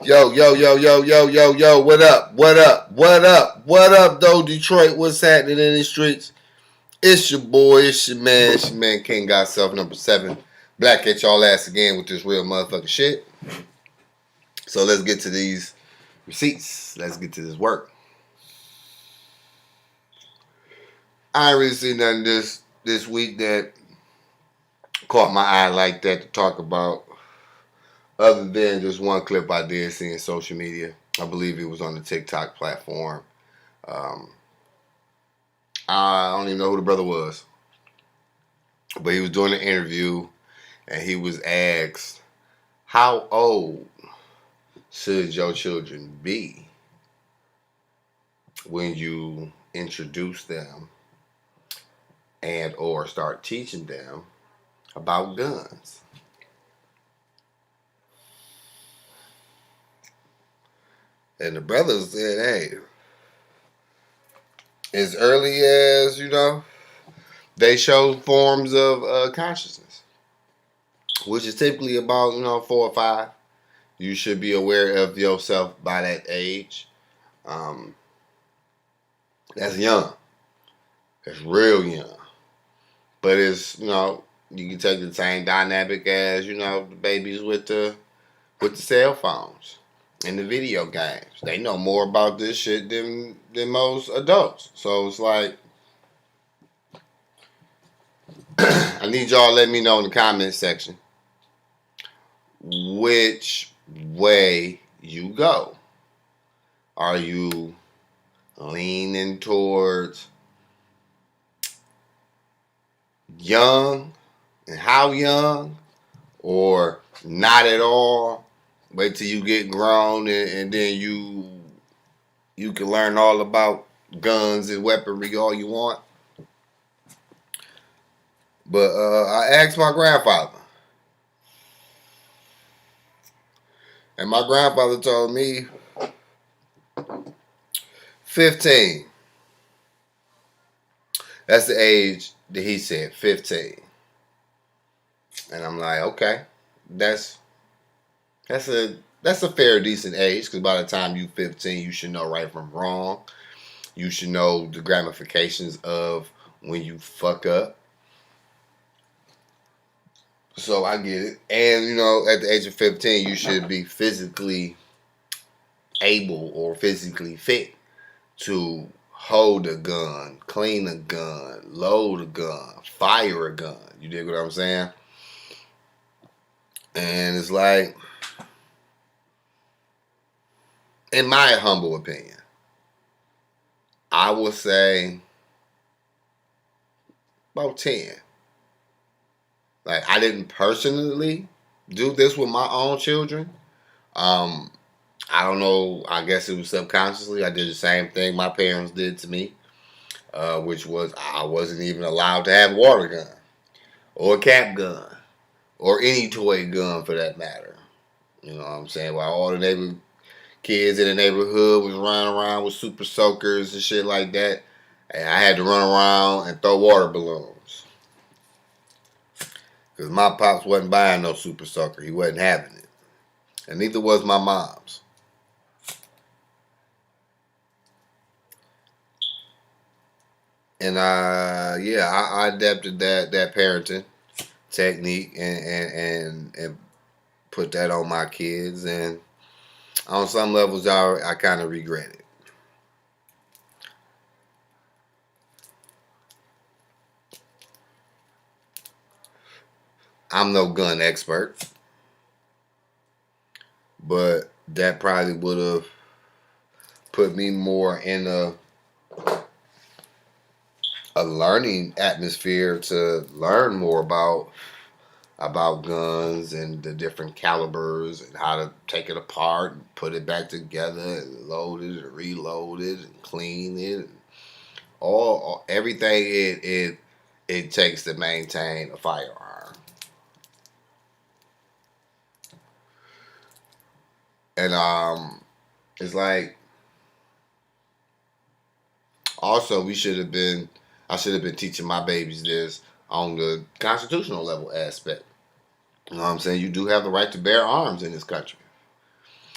Yo, yo, yo, yo, yo, yo, yo, what up? What up? What up? What up, though, Detroit? What's happening in the streets? It's your boy, it's your man King Got Self number 7. Black at y'all ass again with this real motherfucking shit. So let's get to these receipts. Let's get to this work. I ain't really seen nothing this week that caught my eye like that to talk about, other than just one clip I did see in social media. I believe it was on the TikTok platform. I don't even know who the brother was, but he was doing an interview and he was asked, how old should your children be when you introduce them and or start teaching them about guns? And the brother said, hey, as early as, they show forms of consciousness, which is typically about, 4 or 5. You should be aware of yourself by that age. That's young. That's real young. But it's, you can take the same dynamic as, the babies with the cell phones and the video games. They know more about this shit than most adults. So it's like, I need y'all to let me know in the comment section which way you go. Are you leaning towards young and how young, or not at all? Wait till you get grown and then you can learn all about guns and weaponry all you want. But I asked my grandfather, and my grandfather told me 15. That's the age that he said, 15. And I'm like, okay, that's a fair, decent age, because by the time you 15, you should know right from wrong. You should know the ramifications of when you fuck up. So I get it. And, at the age of 15, you should be physically able or physically fit to hold a gun, clean a gun, load a gun, fire a gun. You dig what I'm saying? And it's like, in my humble opinion, I would say about 10. Like, I didn't personally do this with my own children. I don't know. I guess it was subconsciously. I did the same thing my parents did to me, which was I wasn't even allowed to have a water gun or a cap gun or any toy gun for that matter. You know what I'm saying? While all the kids in the neighborhood was running around with super soakers and shit like that, and I had to run around and throw water balloons. Because my pops wasn't buying no super soaker. He wasn't having it. And neither was my mom's. And I adapted that parenting technique and put that on my kids, and on some levels I kind of regret it. I'm no gun expert, but that probably would have put me more in a learning atmosphere to learn more about guns and the different calibers and how to take it apart and put it back together and load it and reload it and clean it and everything it takes to maintain a firearm. And it's like, also I should have been teaching my babies this on the constitutional level aspect. You know what I'm saying? You do have the right to bear arms in this country.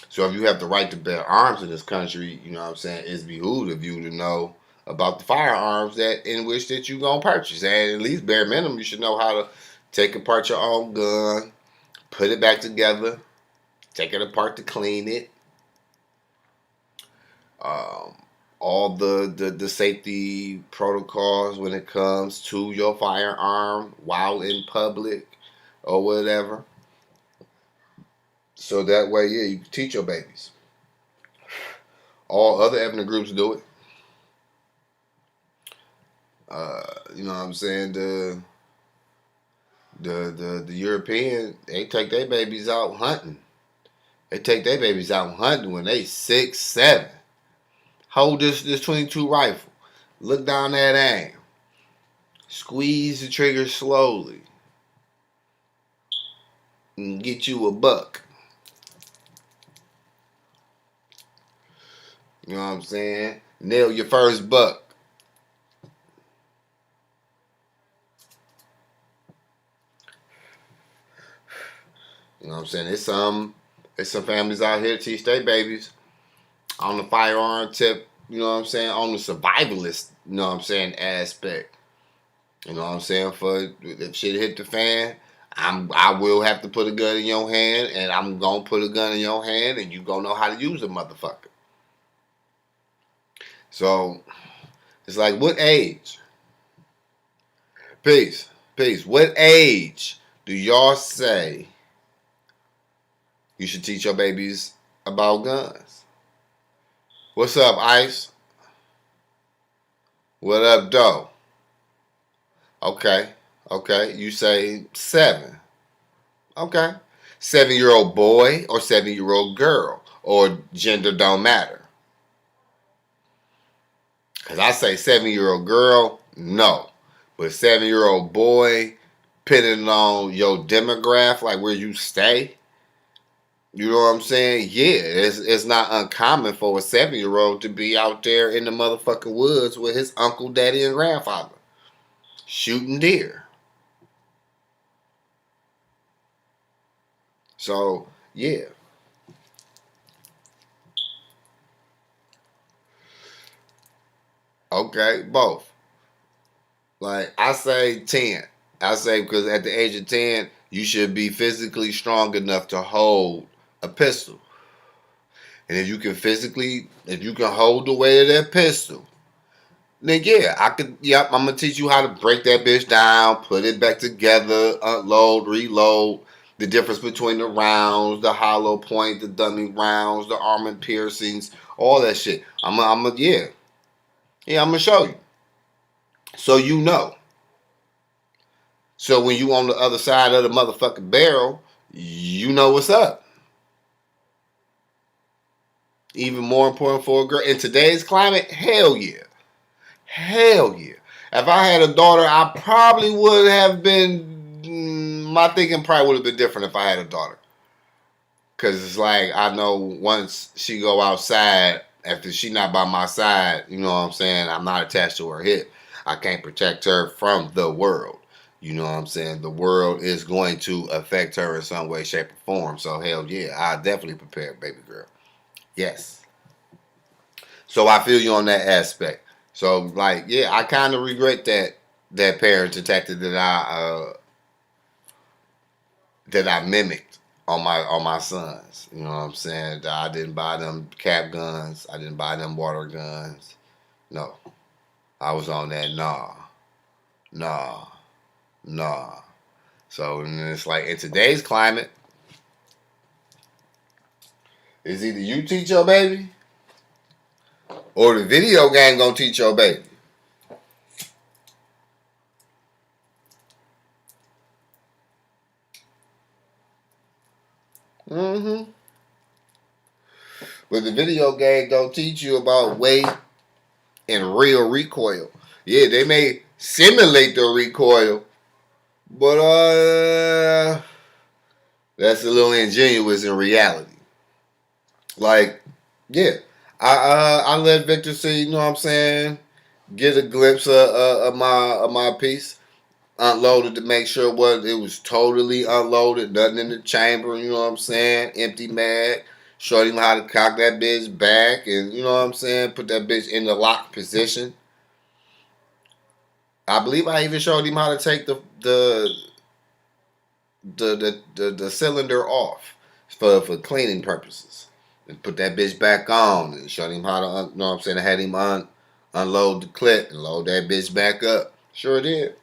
So if you have the right to bear arms in this country, you know what I'm saying, it's behooved of you to know about the firearms that in which that you gonna purchase. And at least bare minimum, you should know how to take apart your own gun, put it back together, take it apart to clean it. Um, all the safety protocols when it comes to your firearm while in public or whatever. So that way, yeah, you can teach your babies. All other ethnic groups do it. You know what I'm saying? The European, they take their babies out hunting. They take their babies out hunting when they 6, 7. Hold this 22 rifle. Look down that aim. Squeeze the trigger slowly. And get you a buck. You know what I'm saying? Nail your first buck. You know what I'm saying? There's some families out here teach their babies on the firearm tip, you know what I'm saying, on the survivalist, you know what I'm saying, aspect. You know what I'm saying? For if shit hit the fan, I will have to put a gun in your hand, and I'm gonna put a gun in your hand, and you gonna know how to use a motherfucker. So it's like, what age? Peace, peace. What age do y'all say you should teach your babies about guns? What's up, Ice? What up, Doe? Okay, okay. You say 7. Okay. 7-year-old boy or 7-year-old girl, or gender don't matter. Because I say 7-year-old girl, no. But 7-year-old boy, depending on your demographic, like where you stay, you know what I'm saying? Yeah, it's not uncommon for a 7-year-old to be out there in the motherfucking woods with his uncle, daddy, and grandfather shooting deer. So, yeah. Okay, both. Like, I say 10. I say because at the age of 10, you should be physically strong enough to hold a pistol. And if you can hold the weight of that pistol, then yeah, yep, I'm going to teach you how to break that bitch down, put it back together, unload, reload, the difference between the rounds, the hollow point, the dummy rounds, the armor piercings, all that shit. Yeah, I'm going to show you. So you know. So when you on the other side of the motherfucking barrel, you know what's up. Even more important for a girl in today's climate, hell yeah. Hell yeah. If I had a daughter, I probably would have been, my thinking probably would have been different if I had a daughter. Because it's like, I know once she go outside, after she not by my side, you know what I'm saying, I'm not attached to her hip. I can't protect her from the world. You know what I'm saying? The world is going to affect her in some way, shape, or form. So, hell yeah, I definitely prepare, baby girl. Yes. So, I feel you on that aspect. So, like, yeah, I kind of regret that parenting tactic that I mimicked on my sons. You know what I'm saying? I didn't buy them cap guns. I didn't buy them water guns. No, I was on that nah, nah. So and it's like in today's climate, it's either you teach your baby or the video game gonna teach your baby. Mm-hmm. But the video game don't teach you about weight and real recoil. Yeah, they may simulate the recoil, but that's a little ingenuous in reality. Like, yeah, I let Victor see. You know what I'm saying? Get a glimpse of my piece. Unloaded to make sure it was totally unloaded. Nothing in the chamber. You know what I'm saying? Empty mag. Showed him how to cock that bitch back and, you know what I'm saying, put that bitch in the lock position. I believe I even showed him how to take the cylinder off for cleaning purposes. And put that bitch back on and showed him how to, you know what I'm saying, I had him unload the clip and load that bitch back up. Sure did.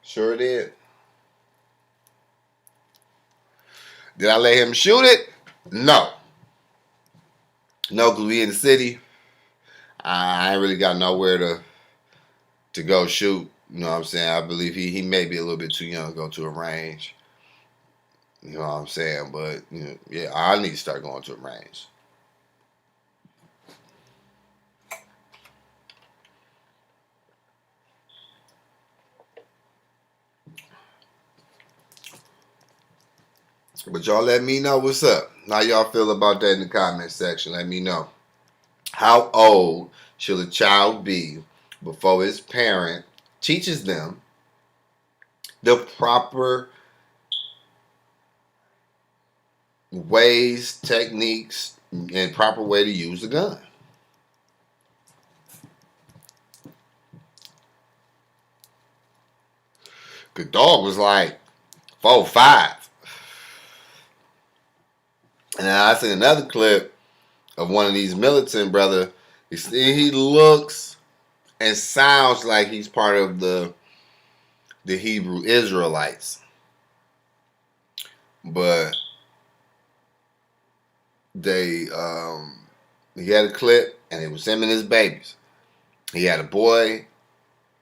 Sure did. Did I let him shoot it? No. No, because we in the city. I ain't really got nowhere to go shoot. You know what I'm saying? I believe he may be a little bit too young to go to a range. You know what I'm saying? But, you know, yeah, I need to start going to a range. But y'all let me know what's up. How y'all feel about that in the comment section. Let me know. How old should a child be before his parent teaches them the proper ways, techniques, and proper way to use a gun? The dog was like 4, 5. And then I seen another clip of one of these militant brother. He looks and sounds like he's part of the Hebrew Israelites. But they he had a clip and it was him and his babies. He had a boy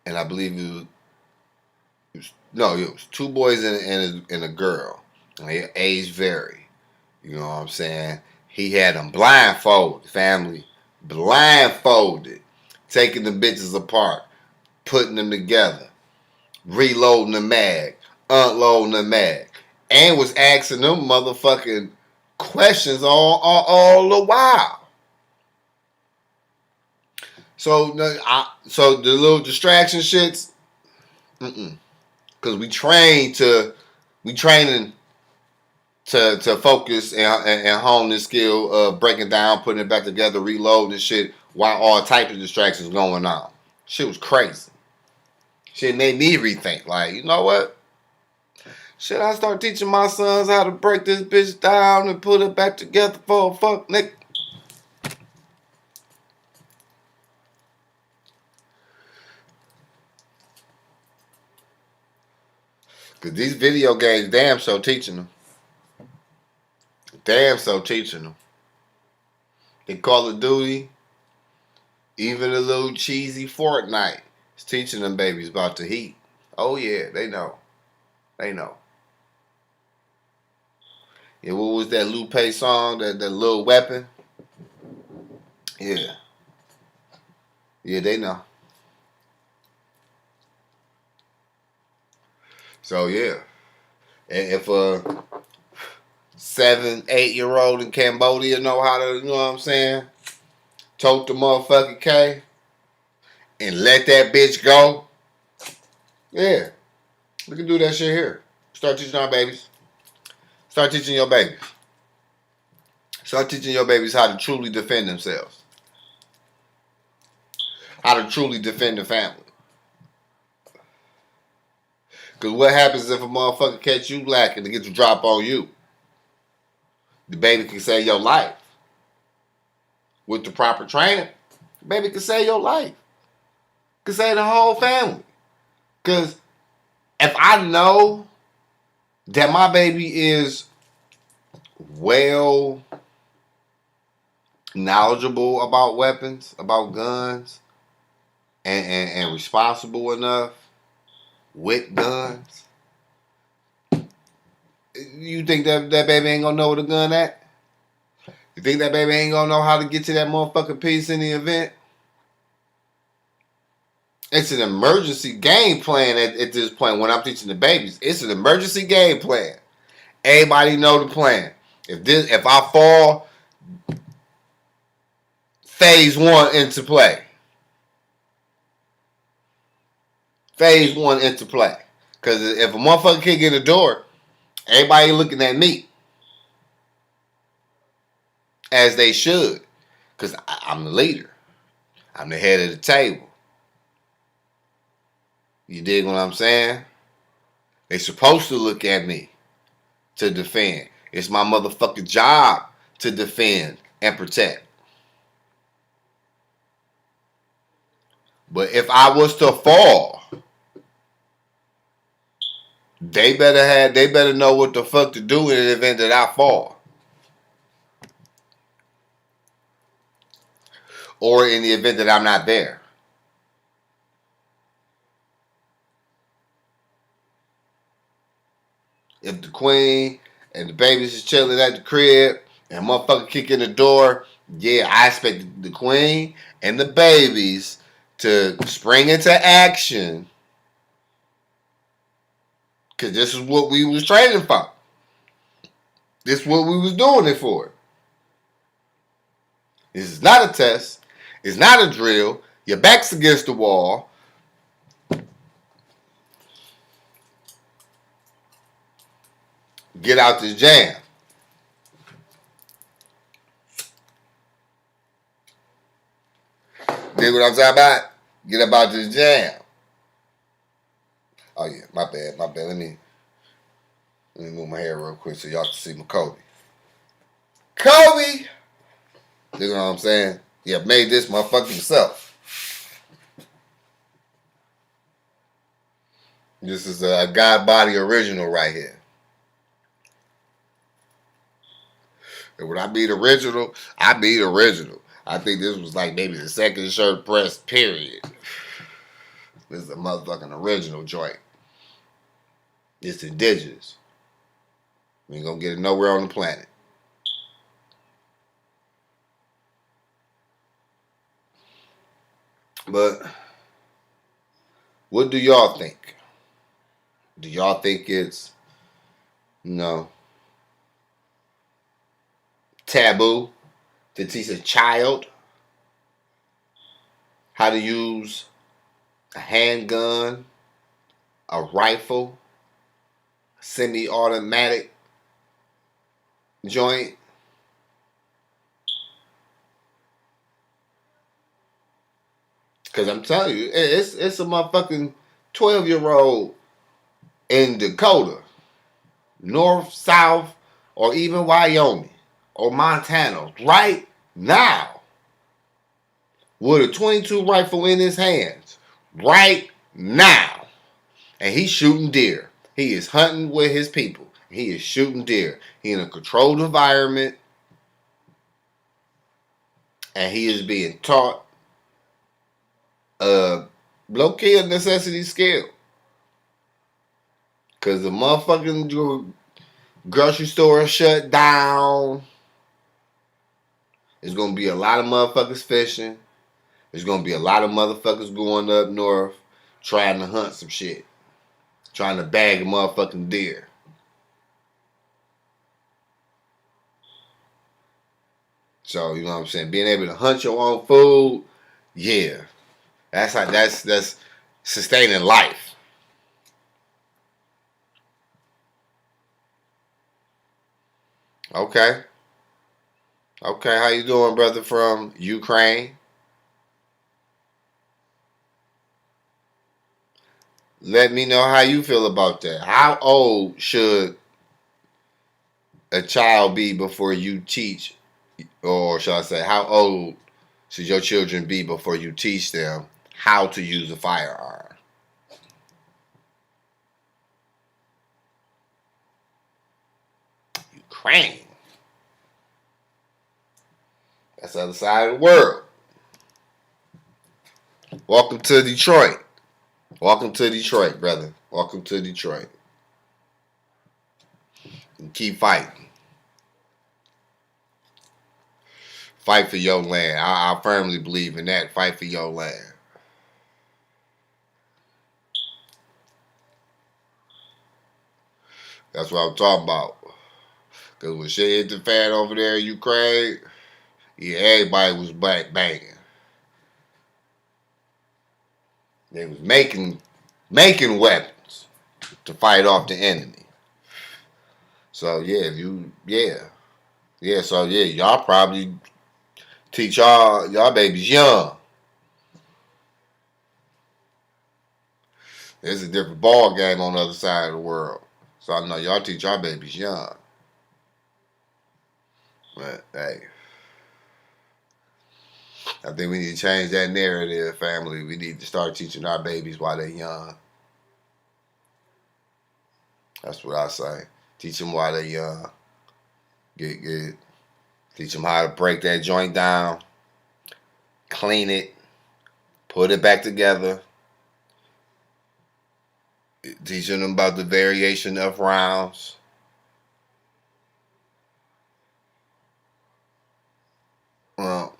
and I believe it was 2 boys and a girl. And their age vary. You know what I'm saying? He had them blindfolded, family. Blindfolded. Taking the bitches apart. Putting them together. Reloading the mag. Unloading the mag. And was asking them motherfucking questions all the while. So the little distraction shits, because we training to focus and hone this skill of breaking down, putting it back together, reloading and shit while all type of distractions going on. Shit was crazy. Shit made me rethink. Like, you know what? Should I start teaching my sons how to break this bitch down and put it back together for a fuck nigga? Because these video games damn so teaching them. Damn so teaching them. In Call of Duty, even a little cheesy Fortnite is teaching them babies about the heat. Oh yeah, they know. They know. Yeah, what was that Lupe song? That Little Weapon? Yeah. Yeah, they know. So yeah. And if a 7, 8-year-old in Cambodia know how to, you know what I'm saying, tote the motherfucking K and let that bitch go, yeah, we can do that shit here. Start teaching our babies. Start teaching your babies. Start teaching your babies how to truly defend themselves. How to truly defend the family. Because what happens if a motherfucker catch you lacking to get the drop on you? The baby can save your life. With the proper training, the baby can save your life. Can save the whole family. Because if I know that my baby is well knowledgeable about weapons, about guns, and responsible enough with guns, you think that baby ain't gonna know where the gun at? You think that baby ain't gonna know how to get to that motherfucking piece in the event? It's an emergency game plan at this point when I'm teaching the babies. It's an emergency game plan. Everybody know the plan. If I fall, phase 1 into play. Phase 1 into play. Because if a motherfucker can't get in the door, everybody looking at me. as they should, because I'm the leader. I'm the head of the table. You dig what I'm saying? They supposed to look at me to defend. It's my motherfucking job to defend and protect. But if I was to fall, they better know what the fuck to do in the event that I fall. Or in the event that I'm not there. If the queen and the babies is chilling at the crib and motherfucker kick in the door, yeah, I expect the queen and the babies to spring into action. Cause this is what we was training for. This is what we was doing it for. This is not a test. It's not a drill. Your back's against the wall. Get out this jam. Dig what I'm talking about? Get up out this jam. Oh yeah, my bad. Let me move my hair real quick so y'all can see my Kobe. Kobe! You know what I'm saying? Yeah, made this motherfucker yourself. This is a God Body original right here. And when I be the original, I be the original. I think this was like maybe the second shirt press, period. This is a motherfucking original joint. It's indigenous. You ain't gonna get it nowhere on the planet. But what do y'all think? Do y'all think it's, you know, taboo to teach a child how to use a handgun, a rifle, semi-automatic joint? Because I'm telling you, it's a motherfucking 12-year-old in Dakota, North, South, or even Wyoming or Montana right now with a 22 rifle in his hands right now. And he's shooting deer. He is hunting with his people. He is shooting deer. He in a controlled environment. And he is being taught low-key a necessity skill. Because the motherfucking grocery store shut down. There's going to be a lot of motherfuckers fishing. There's going to be a lot of motherfuckers going up north trying to hunt some shit. Trying to bag a motherfucking deer. So, you know what I'm saying? Being able to hunt your own food, yeah. That's sustaining life. Okay. Okay, how you doing, brother from Ukraine? Let me know how you feel about that. How old should a child be before you teach, or shall I say, how old should your children be before you teach them how to use a firearm? Ukraine. That's the other side of the world. Welcome to Detroit. Welcome to Detroit, brother. Welcome to Detroit. And keep fighting. Fight for your land. I firmly believe in that. Fight for your land. That's what I'm talking about. Because when shit hit the fan over there in Ukraine, yeah, everybody was back banging. They was making weapons to fight off the enemy. So yeah, Yeah, so yeah, y'all probably teach y'all babies young. It's a different ball game on the other side of the world. So I know y'all teach y'all babies young. But hey, I think we need to change that narrative, family. We need to start teaching our babies while they're young. That's what I say. Teach them while they're young. Get teach them how to break that joint down, clean it, put it back together. Teaching them about the variation of rounds. Well,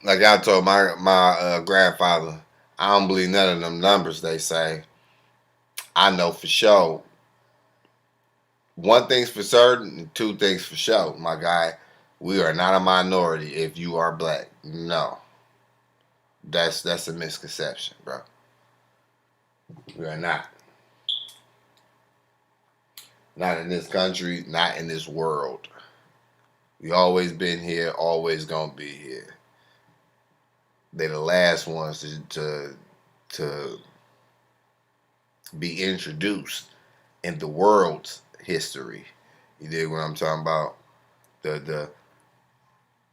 like I told my grandfather, I don't believe none of them numbers they say. I know for sure. One thing's for certain, and two things for sure, my guy. We are not a minority if you are black. No, that's a misconception, bro. We are not. Not in this country, not in this world. We always been here, always gonna be here. They're the last ones to be introduced in the world's history. You dig what I'm talking about? The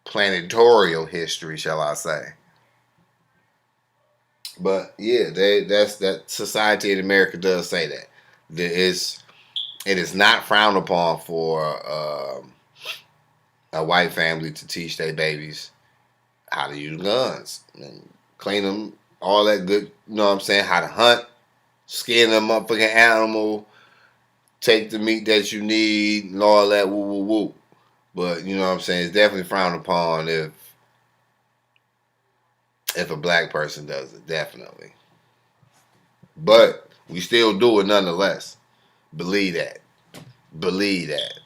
planetorial history, shall I say? But yeah, that's that society in America does say that. It is not frowned upon for a white family to teach their babies how to use guns and clean them, all that good. You know what I'm saying? How to hunt, skin a motherfucking animal, take the meat that you need, and all that. Woo woo woo. But you know what I'm saying? It's definitely frowned upon if a black person does it. Definitely. But we still do it nonetheless. Believe that. Believe that.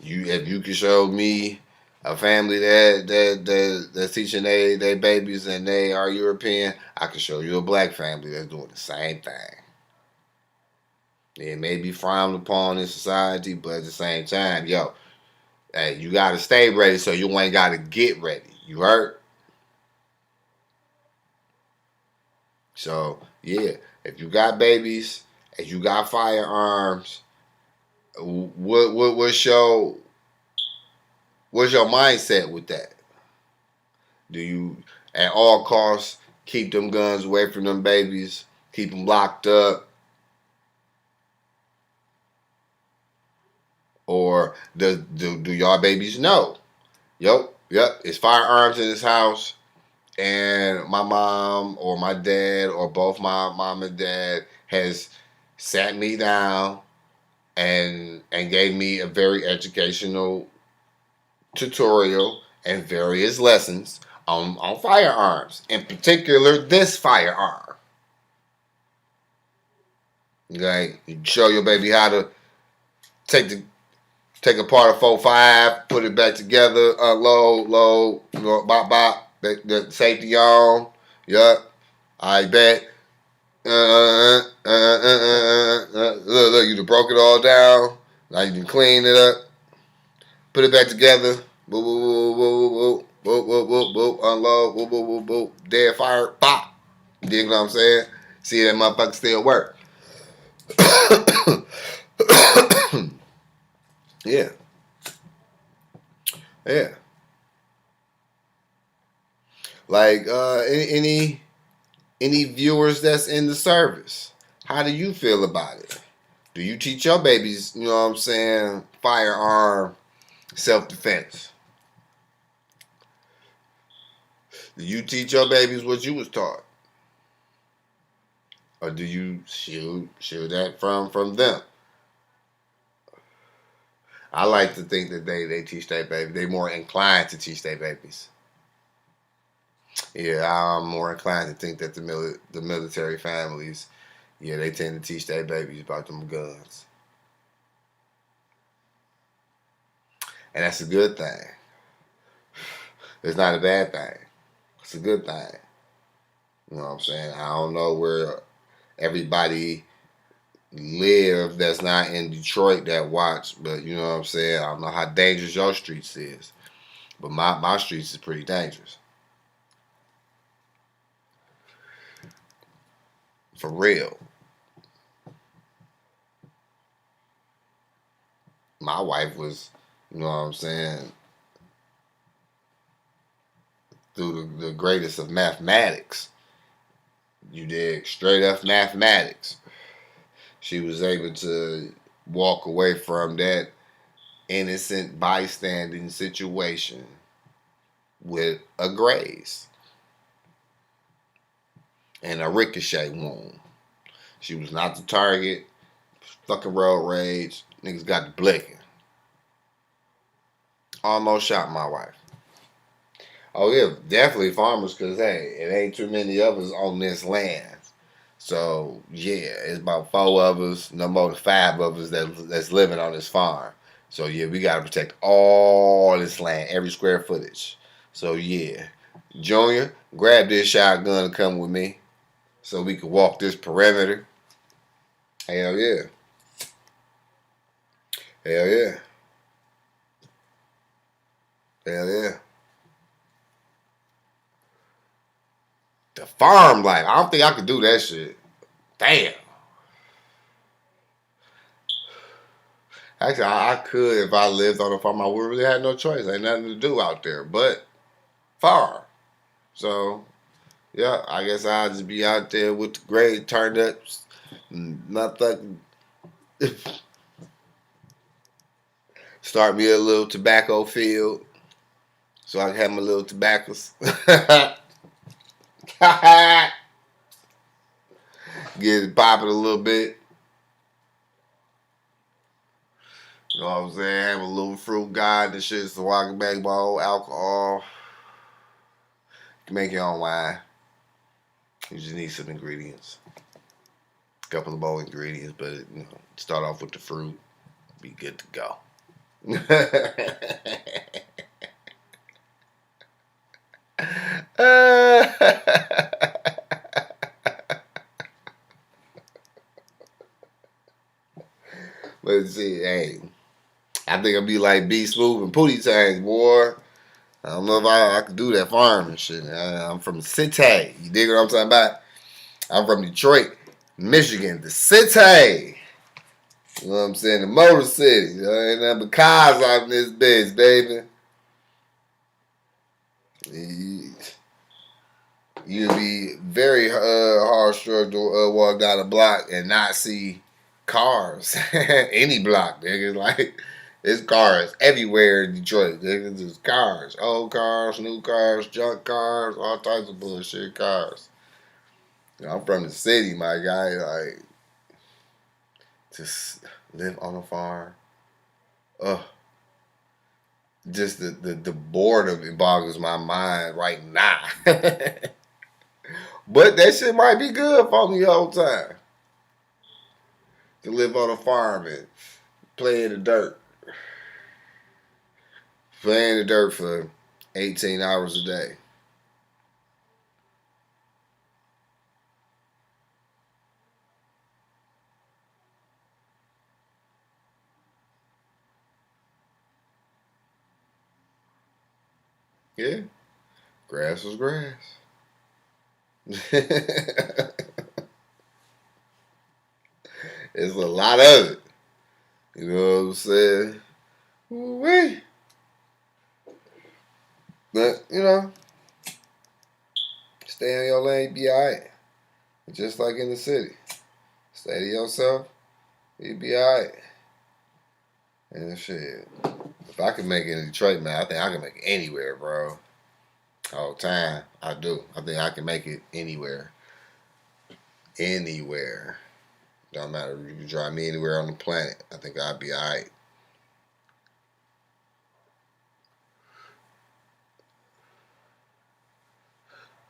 You if you can show me a family that's teaching they babies and they are European, I can show you a black family that's doing the same thing. It may be frowned upon in society, but at the same time, yo, hey, you gotta stay ready so you ain't gotta get ready. You heard? So yeah, if you got babies, if you got firearms, what's your mindset with that? Do you at all costs keep them guns away from them babies, keep them locked up, or do y'all babies know? Yep, it's firearms in this house, and my mom or my dad or both my mom and dad has sat me down and gave me a very educational tutorial and various lessons on firearms, in particular this firearm. Okay, you show your baby how to take the take apart a 4.5, put it back together, unload, load, bop bop, the safety on. Yup, I bet. Look, you done broke it all down. Now you can clean it up, put it back together. Boop, boop, boop, boop, boop, boop, boop, boop, unload, boop, boop, boop, boop, dead fire, pop. You dig what I'm saying? See that motherfucker still work. Yeah, yeah. Like any viewers that's in the service, how do you feel about it? Do you teach your babies, you know what I'm saying, firearm self defense? Do you teach your babies what you was taught, or do you shield that from them? I like to think that they teach their baby. They more inclined to teach their babies. Yeah, I'm more inclined to think that the military families, yeah, they tend to teach their babies about them guns, and that's a good thing. It's not a bad thing. It's a good thing. You know what I'm saying? I don't know where everybody live that's not in Detroit that watch, but you know what I'm saying? I don't know how dangerous your streets is. But my streets is pretty dangerous. For real. My wife was, you know what I'm saying, through the greatest of mathematics. You did straight up mathematics. She was able to walk away from that innocent bystanding situation with a graze and a ricochet wound. She was not the target. Fucking road rage. Niggas got the blicking. Almost shot my wife. Oh yeah, definitely farmers, cause hey, it ain't too many of us on this land. So yeah, it's about 4 of us, no more than 5 of us that's living on this farm. So yeah, we gotta protect all this land, every square footage. So yeah, Junior, grab this shotgun and come with me, so we can walk this perimeter. Hell yeah, hell yeah, hell yeah. The farm life, I don't think I could do that shit. Damn. Actually, I could if I lived on a farm. I would really have no choice. Ain't nothing to do out there but farm. So yeah, I guess I'll just be out there with the grade turned up. Nothing. Start me a little tobacco field so I can have my little tobaccos. Get it popping a little bit. You know what I'm saying? Have a little fruit guide and shit so I can make my own alcohol. You can make your own wine. You just need some ingredients. A couple of more ingredients, but start off with the fruit. Be good to go. But see, hey, I think I'll be like B Smooth and Pootie Tanks, boy. I don't know if I could do that farm and shit. I'm from the city. You dig what I'm talking about? I'm from Detroit, Michigan, the city. You know what I'm saying? The Motor City. Ain't nothing but cars out in this bitch, baby. You'd be very hard struck to walk down a block and not see cars. Any block, nigga. Like, it's cars everywhere in Detroit, nigga. Just cars. Old cars, new cars, junk cars, all types of bullshit cars. I'm from the city, my guy. Like, just live on a farm. Ugh. Just the boredom, it boggles my mind right now. But that shit might be good for me the whole time. To live on a farm and play in the dirt. Play in the dirt for 18 hours a day. Yeah. Grass was grass. It's a lot of it. You know what I'm saying? Wee. But, stay in your lane, be alright. Just like in the city. Stay to yourself, you be alright. And shit. If I could make it in Detroit, man, I think I can make it anywhere, bro. All the time. I do. I think I can make it anywhere. Anywhere. Don't matter. You can drive me anywhere on the planet. I think I'd be alright.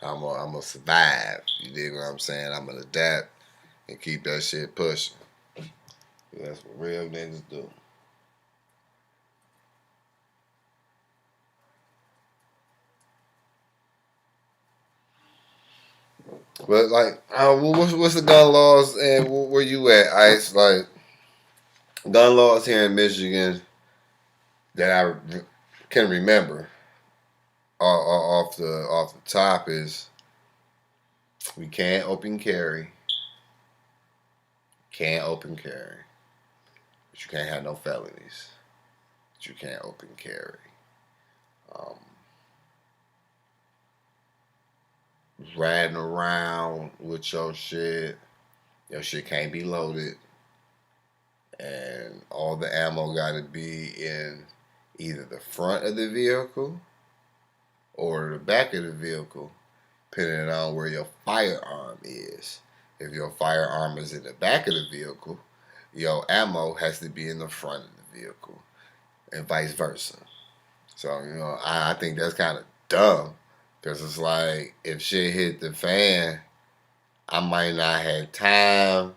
I'm gonna survive. You dig what I'm saying? I'm gonna adapt and keep that shit pushing. That's what real niggas do. But like, what's the gun laws and where you at, Ice? Like, gun laws here in Michigan that I can remember off the top is we can't open carry, can't open carry, but you can't have no felonies. But you can't open carry. Um, Riding around with your shit can't be loaded, and all the ammo got to be in either the front of the vehicle or the back of the vehicle, depending on where your firearm is. If your firearm is in the back of the vehicle, your ammo has to be in the front of the vehicle, and vice versa. So, I think that's kind of dumb because it's like if shit hit the fan, I might not have time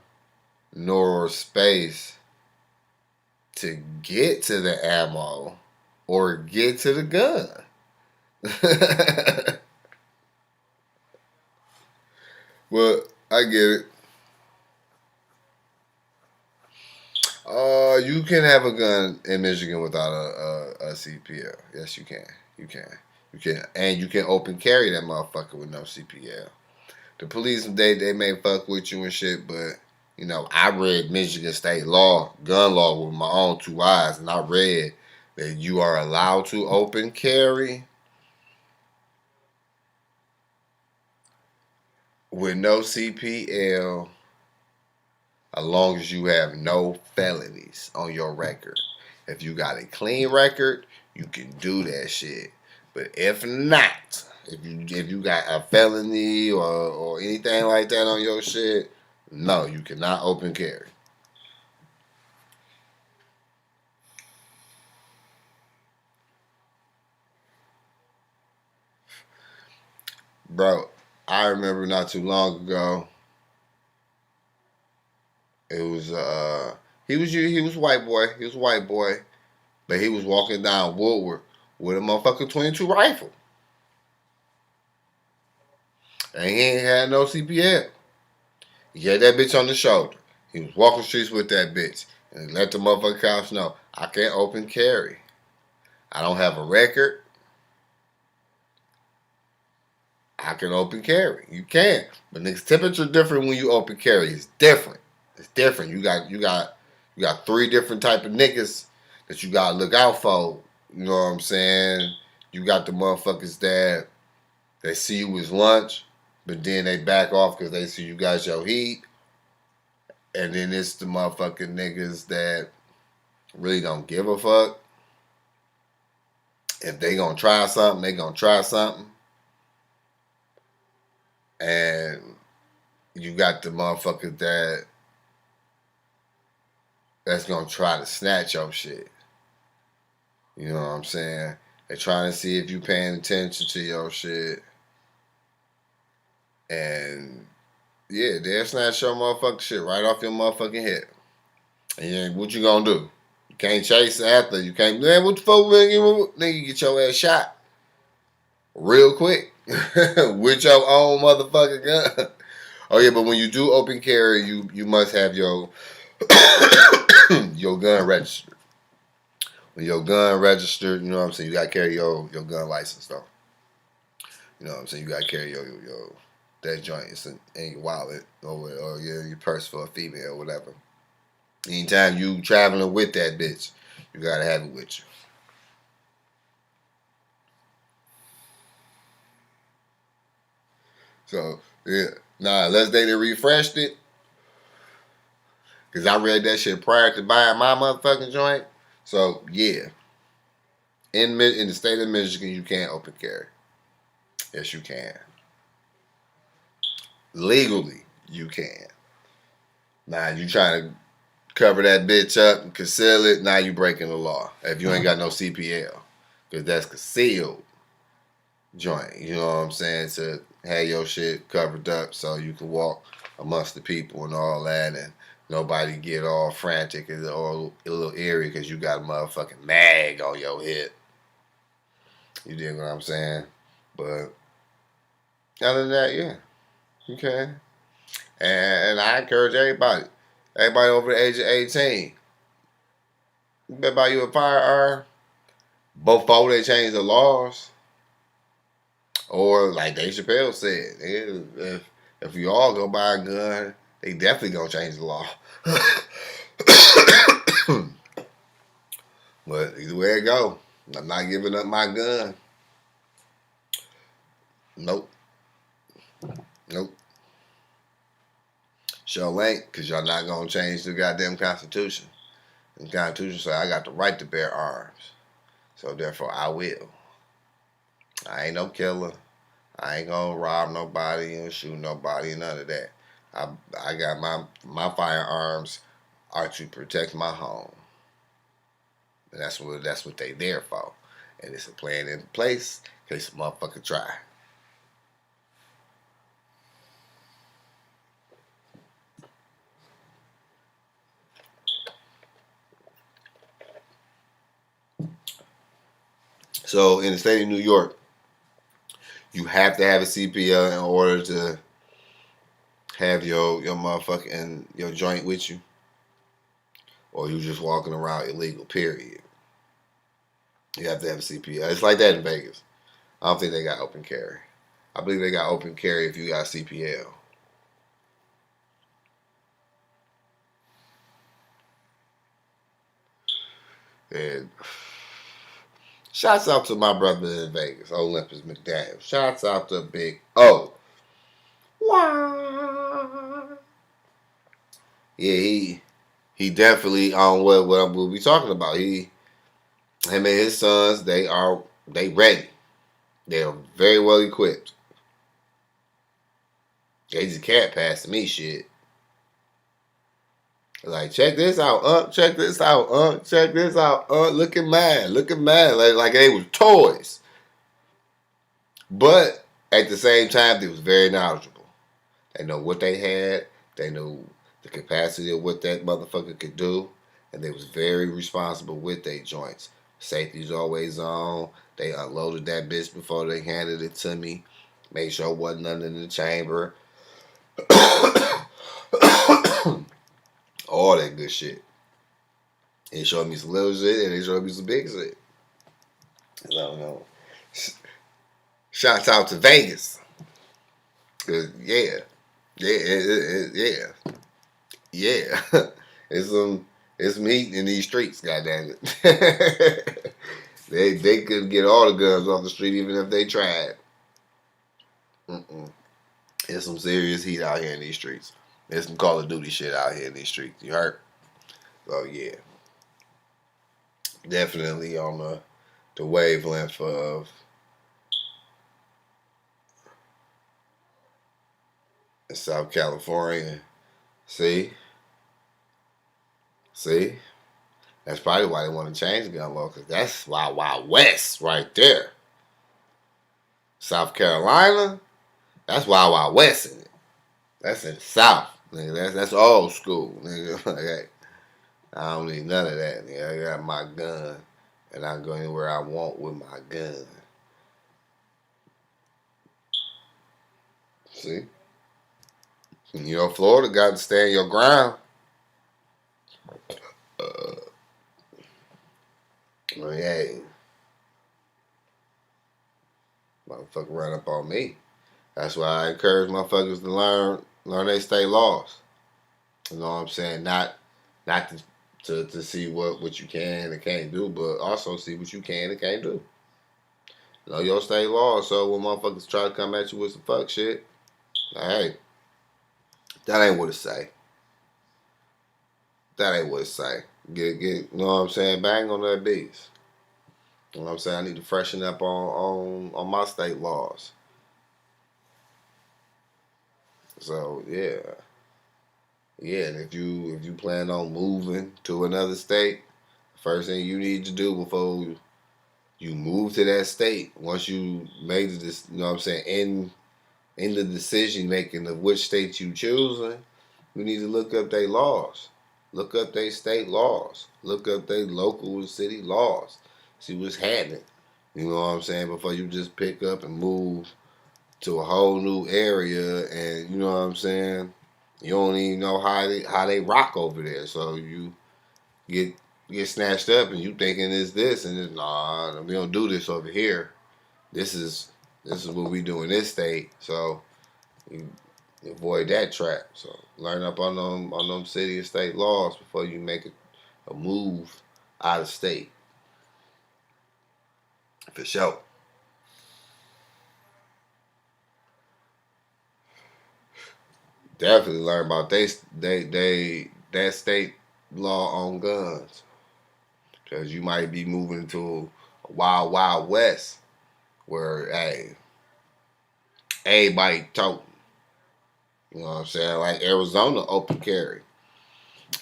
nor space to get to the ammo or get to the gun. Well, I get it. You can have a gun in Michigan without a CPL. Yes, you can. You can. You can, and you can open carry that motherfucker with no CPL. The police they may fuck with you and shit, but I read Michigan state law, gun law with my own two eyes, and I read that you are allowed to open carry with no CPL as long as you have no felonies on your record. If you got a clean record, you can do that shit. But if not, if you got a felony or anything like that on your shit, no, you cannot open carry. Bro, I remember not too long ago, it was he was white boy. He was a white boy, but he was walking down Woodward with a motherfucking 22 rifle. And he ain't had no CPL. He had that bitch on the shoulder. He was walking streets with that bitch. And he let the motherfucking cops know, I can't open carry. I don't have a record. I can open carry. You can. But niggas, temperature different when you open carry. It's different. It's different. You got three different type of niggas that you gotta look out for. You know what I'm saying? You got the motherfuckers that they see you as lunch, but then they back off because they see you got your heat. And then it's the motherfucking niggas that really don't give a fuck. If they gonna try something, they gonna try something. And you got the motherfuckers that's gonna try to snatch your shit. You know what I'm saying? They trying to see if you paying attention to your shit. And yeah, they'll snatch your motherfucking shit right off your motherfucking head. And then what you gonna do? You can't chase after. You can't, man, what the fuck, nigga, get your ass shot real quick with your own motherfucking gun. Oh yeah, but when you do open carry, you must have your your gun registered. When your gun registered, you know what I'm saying. You gotta carry your gun license though. You know what I'm saying. You gotta carry your that joint in your wallet or your purse for a female or whatever. Anytime you traveling with that bitch, you gotta have it with you. So yeah, unless they refreshed it, cause I read that shit prior to buying my motherfucking joint. So yeah, in the state of Michigan, you can't open carry. Yes, you can. Legally, you can. Now you trying to cover that bitch up and conceal it. Now you breaking the law if you ain't got no CPL, cause that's concealed joint. You know what I'm saying? To have your shit covered up so you can walk amongst the people and all that, and nobody get all frantic or a little eerie because you got a motherfucking mag on your hip. You dig what I'm saying? But other than that, yeah. Okay. And I encourage everybody over the age of 18, you better buy you a firearm before they change the laws. Or like Dave Chappelle said, if you all go buy a gun, they definitely gonna change the law. But either way it go, I'm not giving up my gun. Nope. Nope. Sure ain't, cause y'all not gonna change the goddamn Constitution. And the Constitution says I got the right to bear arms. So therefore I will. I ain't no killer. I ain't gonna rob nobody and shoot nobody, none of that. I got my firearms are to protect my home. And that's what they there for. And it's a plan in place in case a motherfucker try. So in the state of New York, you have to have a CPL in order to have your motherfucking your joint with you, or you just walking around illegal. Period. You have to have a CPL. It's like that in Vegas. I don't think they got open carry. I believe they got open carry if you got CPL. And shouts out to my brother in Vegas, Olympus McDaniel. Shouts out to Big O. Wow. Yeah, he definitely on what we'll be talking about. Him and his sons, they ready. They are very well equipped. They just can't pass me shit. Like, check this out, check this out, check this out, look at mine, look at mine. Like they was toys. But at the same time, they was very knowledgeable. They know what they had. They knew the capacity of what that motherfucker could do. And they was very responsible with their joints. Safety's always on. They unloaded that bitch before they handed it to me. Made sure it wasn't none in the chamber. All that good shit. They showed me some little shit and they showed me some big shit. I don't know. Shouts out to Vegas. Cause yeah. It's some heat in these streets. Goddamn it. they couldn't get all the guns off the street even if they tried. Mm-mm. There's some serious heat out here in these streets. There's some Call of Duty shit out here in these streets. You heard? So yeah, definitely on the wavelength of South California. See, see, that's probably why they want to change the gun law because that's Wild West right there. South Carolina, that's Wild West in it. That's in the South. Nigga, that's old school. Nigga. Like, I don't need none of that. Nigga. I got my gun, and I go anywhere I want with my gun. See, Florida got to stand your ground. Well, hey, motherfucker run up on me. That's why I encourage motherfuckers to learn their state laws. You know what I'm saying? Not to see what you can and can't do, but also see what you can and can't do. Know your state laws, so when motherfuckers try to come at you with some fuck shit, like, hey, that ain't what it say. That ain't what it say. You know what I'm saying? Bang on that beast. You know what I'm saying? I need to freshen up on my state laws. So yeah, and if you plan on moving to another state, first thing you need to do before you move to that state, once you made this, you know what I'm saying, in the decision making of which state you choosing, you need to look up their laws, look up their state laws, look up their local city laws, see what's happening. You know what I'm saying? Before you just pick up and move to a whole new area, and you know what I'm saying. You don't even know how they rock over there, so you get get snatched up, and you thinking it's this, and it's nah, we don't do this over here. This is this is what we do in this state, so you avoid that trap. So learn up on them city and state laws before you make a move out of state, for sure. Definitely learn about they that state law on guns, because you might be moving to a wild west where hey everybody toting. You know what I'm saying? Like Arizona open carry.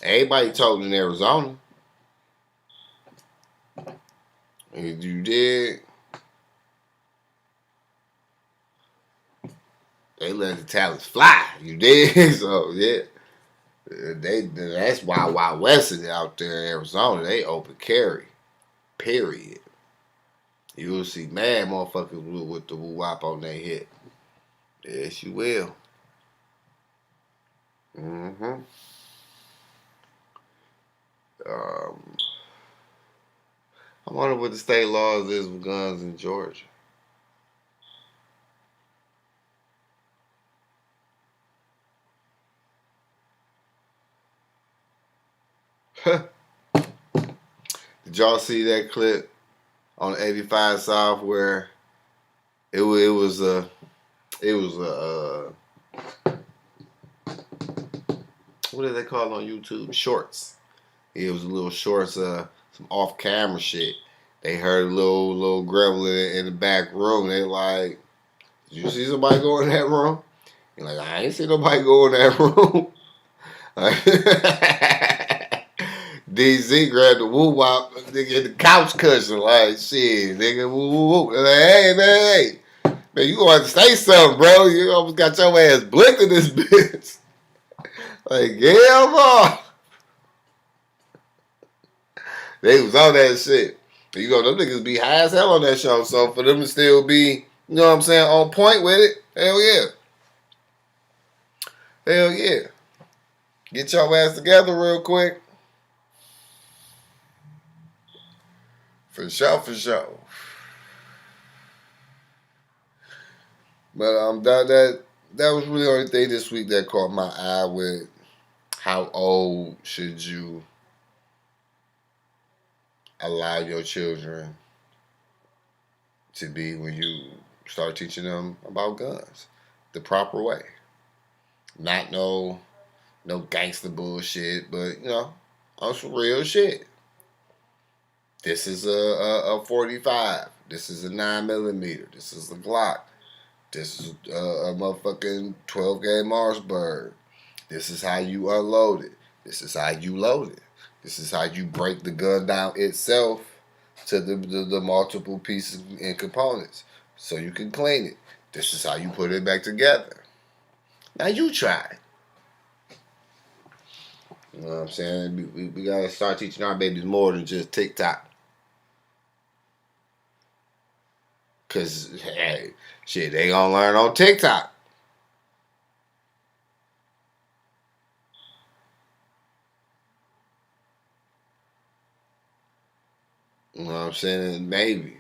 Everybody toting in Arizona. If you did, they let the talents fly. You did, so yeah. That's wild west out there in Arizona. They open carry. Period. You will see mad motherfuckers with the woo wop on their head. Yes, you will. Mm-hmm. Um, I wonder what the state laws is with guns in Georgia. Did y'all see that clip on 85 South where it was a what do they call it on YouTube? Shorts. It was a little shorts, some off camera shit. They heard a little gravel in the back room. They like, did you see somebody go in that room? You're like, I ain't see nobody go in that room. DZ grabbed the woo wop, nigga, in the couch cushion, like shit, nigga, woo woo woo. Like, hey man, man, you gonna have to say something, bro. You almost got your ass blinked in this bitch. Like, hell no. They was on that shit. You know, them niggas be high as hell on that show. So for them to still be, you know what I'm saying, on point with it, hell yeah. Hell yeah. Get your ass together real quick. For sure, for sure. But that was really the only thing this week that caught my eye with how old should you allow your children to be when you start teaching them about guns the proper way. Not no gangster bullshit, but you know, on some real shit. This is a 45. This is a 9 millimeter. This is a Glock. This is a motherfucking 12 gauge Marsburg. This is how you unload it. This is how you load it. This is how you break the gun down itself to the multiple pieces and components so you can clean it. This is how you put it back together. Now you try. You know what I'm saying? We gotta start teaching our babies more than just TikTok. Cause hey, shit, they gonna learn on TikTok. You know what I'm saying? Maybe,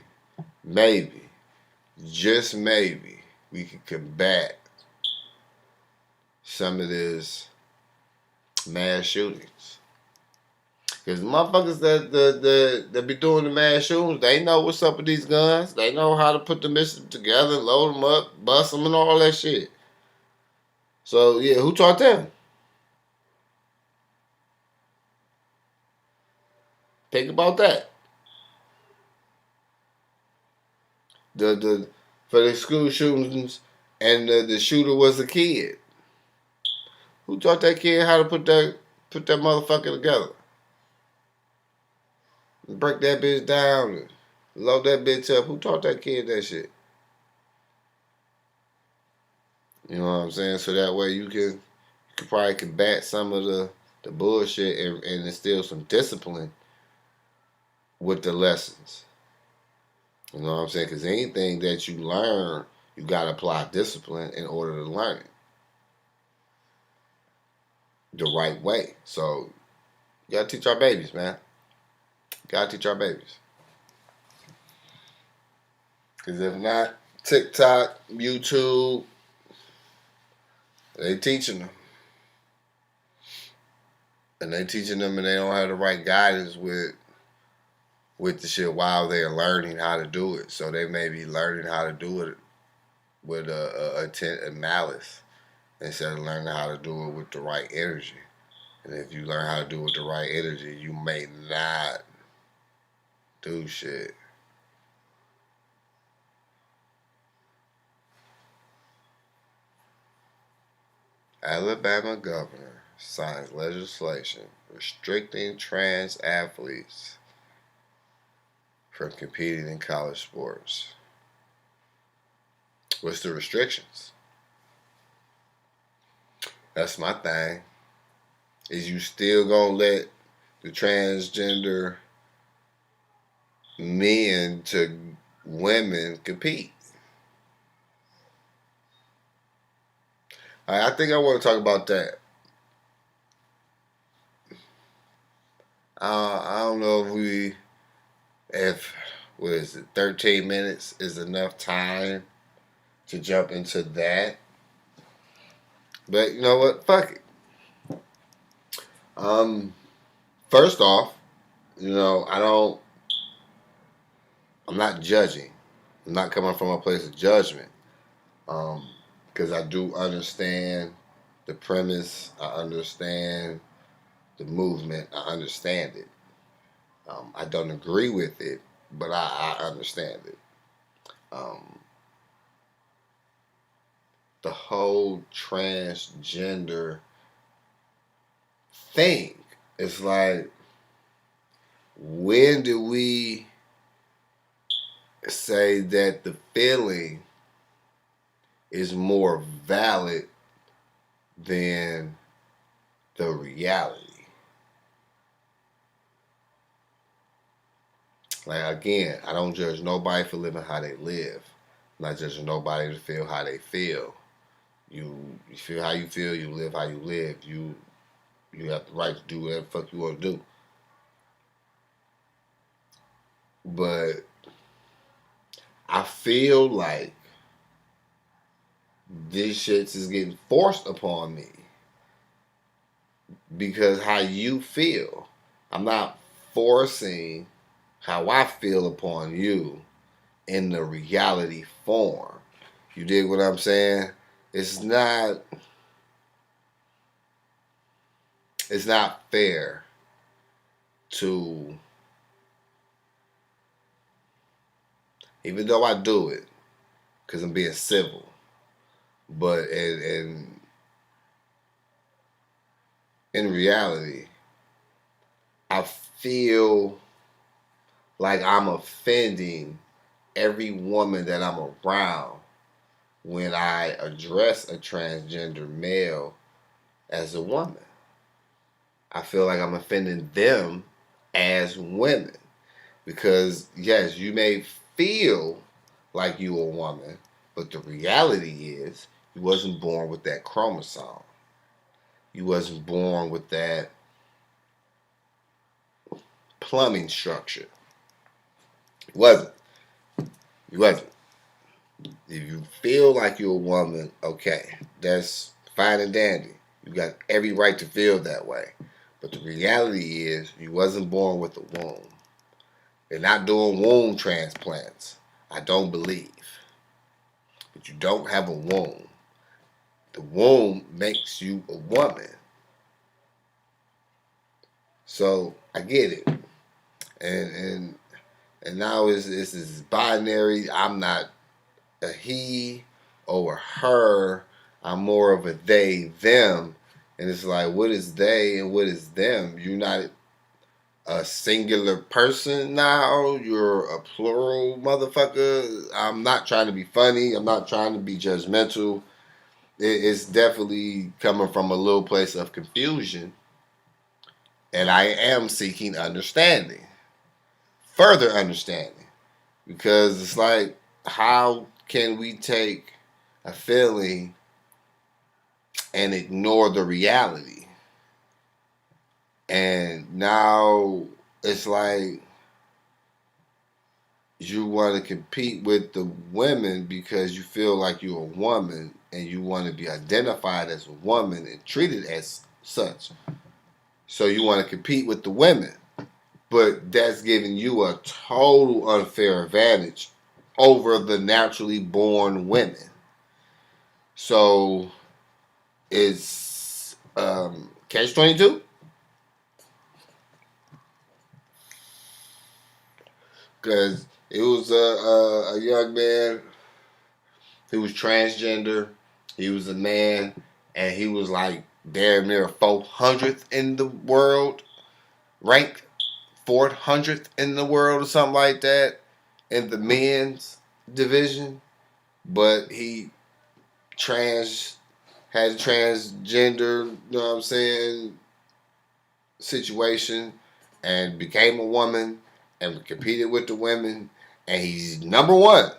just maybe, we can combat some of this mass shootings. Because motherfuckers that be doing the mass shootings, they know what's up with these guns. They know how to put the mission together, load them up, bust them, and all that shit. So yeah, who taught them? Think about that. The for the school shootings, and the shooter was a kid. Who taught that kid how to put that motherfucker together? Break that bitch down and load that bitch up. Who taught that kid that shit? You know what I'm saying? So that way you can probably combat some of the bullshit and instill some discipline with the lessons. You know what I'm saying? Because anything that you learn You got to apply discipline in order to learn it the right way. So you got to teach our babies, man. Got to teach our babies. Because if not, TikTok, YouTube, they teaching them. And they teaching them and they don't have the right guidance with the shit while they're learning how to do it. So they may be learning how to do it with a intent and malice instead of learning how to do it with the right energy. And if you learn how to do it with the right energy, you may not do shit. Alabama governor signs legislation restricting trans athletes from competing in college sports. What's the restrictions? That's my thing. Is you still gonna let the transgender men to women compete? I think I want to talk about that. I don't know if what is it, 13 minutes is enough time to jump into that. But you know what? Fuck it. First off, I'm not judging. I'm not coming from a place of judgment. Because I do understand the premise. I understand the movement. I understand it. I don't agree with it, but I understand it. Um, the whole transgender thing is like, when do we say that the feeling is more valid than the reality? Like, again, I don't judge nobody for living how they live. I'm not judging nobody to feel how they feel. You feel how you feel. You live how you live. You have the right to do whatever the fuck you want to do. But I feel like this shit is getting forced upon me because how you feel. I'm not forcing how I feel upon you in the reality form. You dig what I'm saying? It's not fair to, even though I do it because I'm being civil, but in reality, I feel like I'm offending every woman that I'm around when I address a transgender male as a woman. I feel like I'm offending them as women. Because, yes, you may feel like you a woman, but the reality is you wasn't born with that chromosome. You wasn't born with that plumbing structure. You wasn't. You wasn't. If you feel like you're a woman, okay, that's fine and dandy. You got every right to feel that way. But the reality is you wasn't born with a womb. They're not doing womb transplants, I don't believe. But you don't have a womb. The womb makes you a woman. So I get it. And now it's this binary. I'm not a he or a her. I'm more of a they, them. And it's like, what is they and what is them? You're not a singular person now. You're a plural motherfucker. I'm not trying to be funny. I'm not trying to be judgmental. It's definitely coming from a little place of confusion. And I am seeking understanding. Further understanding. Because it's like, how can we take a feeling and ignore the reality? And now it's like you want to compete with the women because you feel like you're a woman and you want to be identified as a woman and treated as such. So you want to compete with the women. But that's giving you a total unfair advantage over the naturally born women. So it's catch 22. Because it was a young man. He was transgender. He was a man, and he was like damn near 400th in the world, ranked 400th in the world or something like that in the men's division. But he trans had a transgender, you know what I'm saying, situation, and became a woman and competed with the women, and he's number one.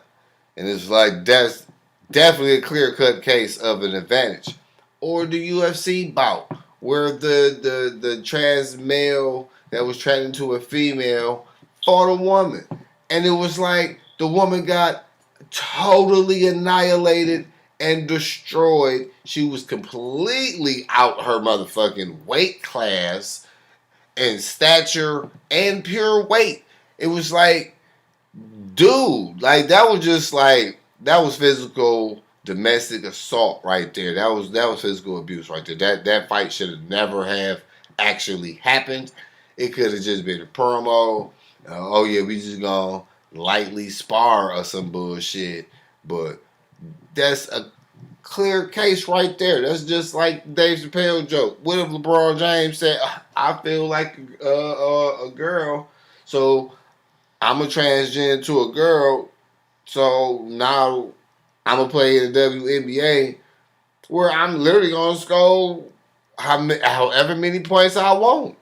And it's like that's definitely a clear cut case of an advantage. Or the UFC bout where the trans male that was turned into a female fought a woman. And it was like the woman got totally annihilated and destroyed. She was completely out her motherfucking weight class and stature and pure weight. It was like, dude, like that was just like that was physical domestic assault right there. That was physical abuse right there. That fight should have never have actually happened. It could have just been a promo. Oh yeah, we just gonna lightly spar or some bullshit. But that's a clear case right there. That's just like Dave Chappelle joke. What if LeBron James said, "I feel like a girl, so I'm a transgender to a girl, so now I'm gonna play in the WNBA where I'm literally gonna score however many points I want.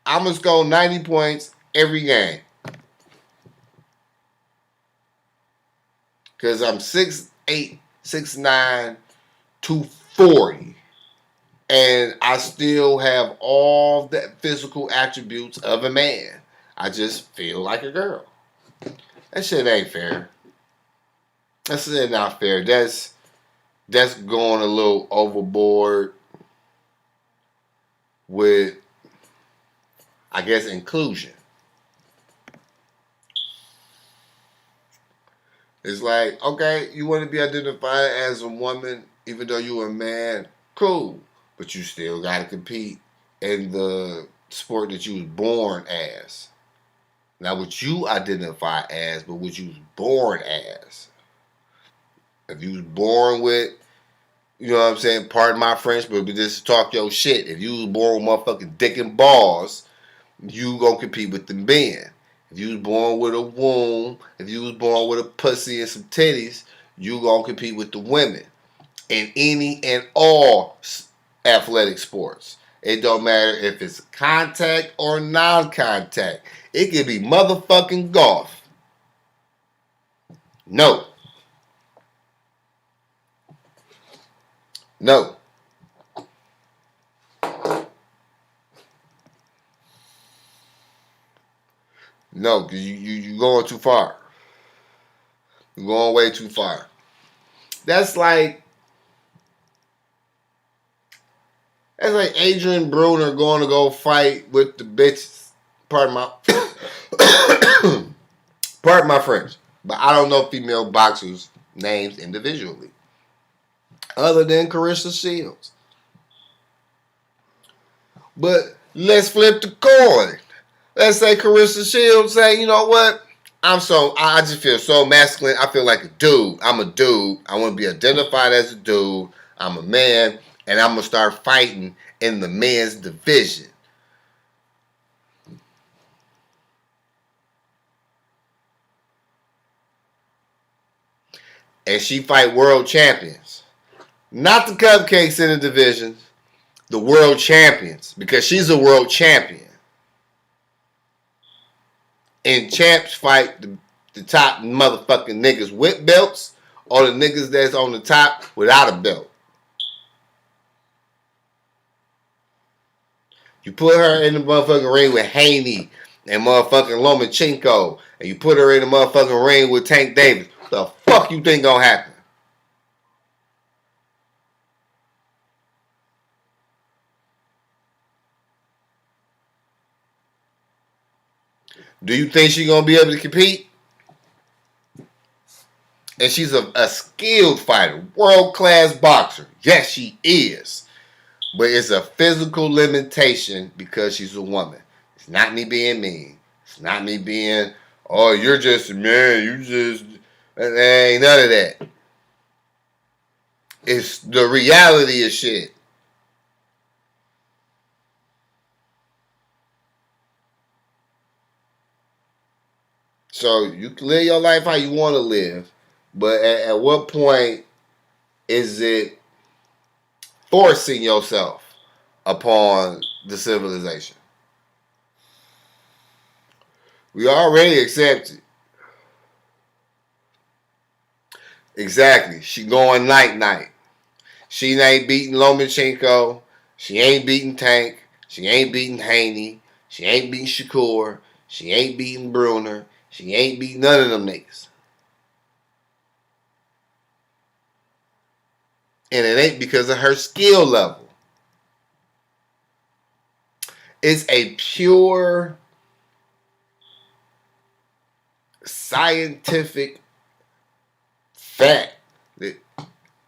I'm gonna score 90 points every game because I'm 6'8", 6'9", 240, and I still have all the physical attributes of a man. I just feel like a girl. That shit ain't fair. That's not fair. That's going a little overboard with, I guess, inclusion. It's like, okay, you want to be identified as a woman, even though you're a man, cool, but you still got to compete in the sport that you was born as. Not what you identify as, but what you was born as. If you was born with, you know what I'm saying, pardon my French, but just talk your shit. If you was born with motherfucking dick and balls, you gonna compete with the men. If you was born with a womb, if you was born with a pussy and some titties, you gonna compete with the women in any and all athletic sports. It don't matter if it's contact or non-contact. It could be motherfucking golf. No. No. No, because you going too far. You're going way too far. That's like Adrian Bruner going to go fight with the bitches. Pardon my pardon my French. But I don't know female boxers' names individually. Other than Carissa Shields. But let's flip the coin. Let's say Carissa Shields say, you know what? I just feel so masculine. I feel like a dude. I'm a dude. I want to be identified as a dude. I'm a man. And I'm going to start fighting in the men's division. And she fight world champions. Not the cupcakes in the divisions. The world champions. Because she's a world champion. in champs fight the top motherfucking niggas with belts or the niggas that's on the top without a belt. You put her in the motherfucking ring with Haney and motherfucking Lomachenko, and you put her in the motherfucking ring with Tank Davis. What the fuck you think gonna happen? Do you think she gonna be able to compete? And she's a skilled fighter, world-class boxer. Yes, she is. But it's a physical limitation because she's a woman. It's not me being mean. It's not me being, oh, you're just a man. You just, there ain't none of that. It's the reality of shit. So you can live your life how you want to live. But at what point is it forcing yourself upon the civilization? We already accepted. Exactly. She going night. She ain't beating Lomachenko. She ain't beating Tank. She ain't beating Haney. She ain't beating Shakur. She ain't beating Bruner. She ain't beating none of them niggas. And it ain't because of her skill level. It's a pure scientific fact that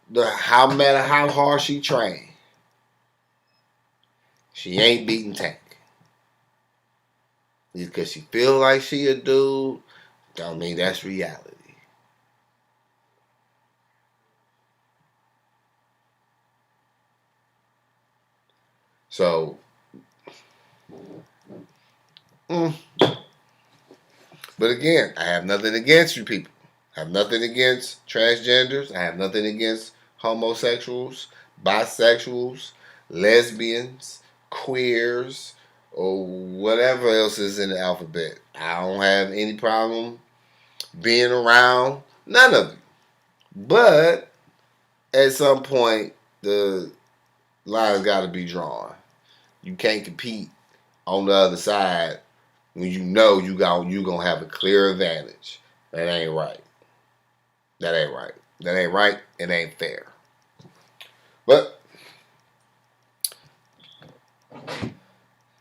no matter how hard she trained, she ain't beating Tank. Because she feel like she a dude, don't mean that's reality. So, but again, I have nothing against you people. I have nothing against transgenders. I have nothing against homosexuals, bisexuals, lesbians, queers, or whatever else is in the alphabet. I don't have any problem being around none of it. But at some point, the line's got to be drawn. You can't compete on the other side when you know you gonna have a clear advantage. That ain't right. That ain't right. That ain't right. It ain't fair. But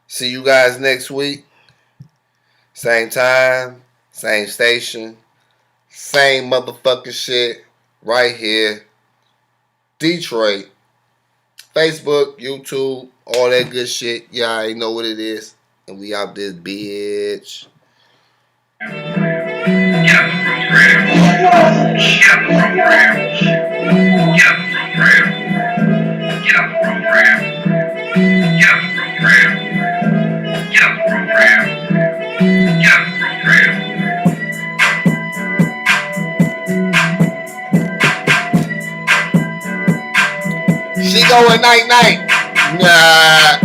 see you guys next week. Same time, same station, same motherfucking shit right here. Detroit. Facebook, YouTube, all that good shit. Y'all already know what it is. And we out this bitch. She going night. Nah.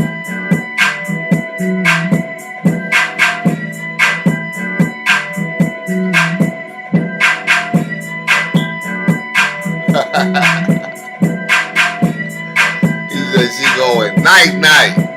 He said she going night.